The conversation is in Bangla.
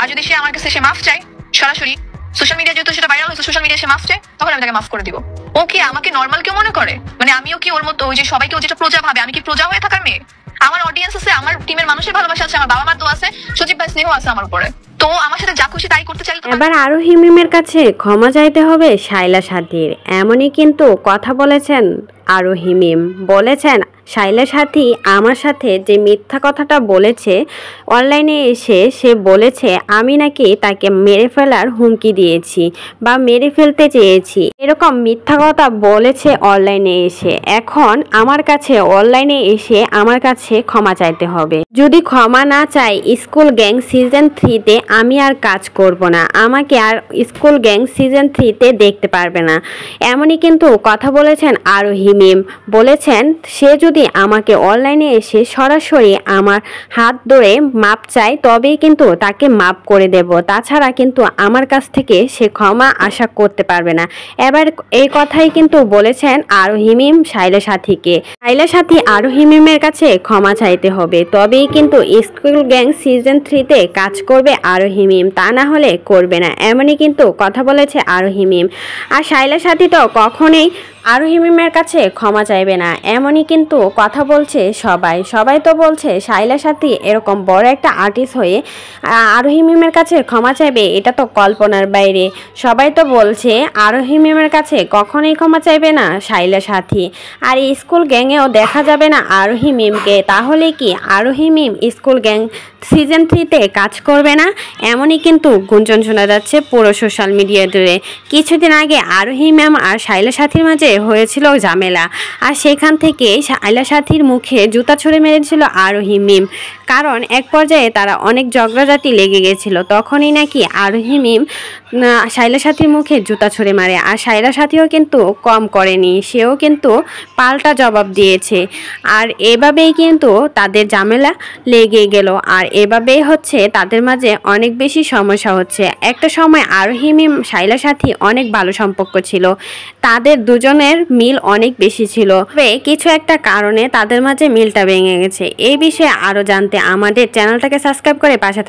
আর যদি সে আমার কাছে সে মাফ চায় সরাসরি, সোশ্যাল মিডিয়া যেহেতু সেটা ভাইরাল হয়েছে, সোশ্যাল মিডিয়া সে মাফ চায়, তখন আমি তাকে মাফ করে দিব। ও কি আমাকে নর্মাল কেউ মনে করে? মানে আমিও কি ওর মতো ওই যে সবাইকে যেটা প্রজা ভাবে, আমি কি প্রজা হয়ে থাকার মেয়ে? আমার অডিয়েন্স আছে, আমার টিমের মানুষের ভালোবাসা আছে, আমার বাবা মার তো আছে, সজীব ভাই স্নেহ আছে আমার উপরে, তো আমার সাথে যা খুশি তাই করতে চাই। এবার আরোহী মিমের কাছে ক্ষমা চাইতে হবে শাইলা সাথীর, এমনই কিন্তু কথা বলেছেন আরোহী মিম। বলেছেন শাইলা সাথী আমার সাথে যে মিথ্যা কথাটা বলেছে অনলাইনে এসে, সে বলেছে আমি নাকি তাকে মেরে ফেলার হুমকি দিয়েছি বা মেরে ফেলতে চেয়েছি, এরকম মিথ্যা কথা বলেছে অনলাইনে এসে। এখন আমার কাছে অনলাইনে এসে আমার কাছে ক্ষমা চাইতে হবে। যদি ক্ষমা না চাই স্কুল গ্যাং সিজন 3-তে আমি আর কাজ করব না, আমাকে আর স্কুল গ্যাং সিজন 3-তে দেখতে পারবে না, এমনই কিন্তু কথা বলেছেন আরোহী মিম। বলেছেন সে যদি আমাকে অনলাইনে এসে সরাসরি আমার হাত ধরে মাপ চায় তবেই কিন্তু তাকে মাপ করে দেব, তাছাড়া কিন্তু আমার কাছ থেকে সে ক্ষমা আশা করতে পারবে না। এবার এই কথাই কিন্তু বলেছেন আরোহী মিম শাইলা সাথীকে। শাইলা সাথী আরোহী মিমের কাছে ক্ষমা চাইতে হবে, তবেই কিন্তু স্কুল গ্যাং সিজন 3-তে কাজ করবে আরোহী মিম, তা না হলে করবে না, এমনই কিন্তু কথা বলেছে আরোহী মিম। আর শাইলা সাথী তো কখনোই আরোহী মিমের কাছে ক্ষমা চাইবে না, এমনই কিন্তু কথা বলছে সবাই তো বলছে শাইলা সাথী এরকম বড় একটা আর্টিস্ট হয়ে আরোহী মিমের কাছে ক্ষমা চাইবে, এটা তো কল্পনার বাইরে। সবাই তো বলছে আরোহী মিমের কাছে কখনোই ক্ষমা চাইবে না শাইলা সাথী, আর স্কুল গ্যাংয়েও দেখা যাবে না আরোহী মিমকে। তাহলে কি আরোহী মিম স্কুল গ্যাং সিজন 3-তে কাজ করবে না? এমনই কিন্তু গুঞ্জন শোনা যাচ্ছে পুরো সোশ্যাল মিডিয়া জুড়ে। কিছুদিন আগে আরোহী ম্যাম আর শাইলা সাথীর মাঝে হয়েছিল ঝামেলা, আর সেখান থেকে শাইলা সাথীর মুখে জুতা ছুঁড়ে মেরেছিল আরোহী মিম, কারণ এক পর্যায়ে তারা অনেক ঝগড়াঝাটি লেগে গেছিল। তখনই নাকি আরোহী মিম শাইলা সাথীর মুখে জুতা ছুঁড়ে মারে, আর শাইলা সাথীও কিন্তু কম করেনি, সেও কিন্তু পাল্টা জবাব দিয়েছে। আর এভাবেই কিন্তু তাদের ঝামেলা লেগে গেল, আর এভাবেই হচ্ছে তাদের মাঝে অনেক বেশি সমস্যা হচ্ছে। একটা সময় আরোহী মিম শাইলা সাথী অনেক ভালো সম্পর্ক ছিল, তাদের দুজনের মিল অনেক বেশি ছিল, তবে কিছু একটা কারণে তাদের মাঝে মিলটা ভেঙে গেছে। এই বিষয়ে আরও জানতে আমাদের চ্যানেলটাকে সাবস্ক্রাইব করে পাশে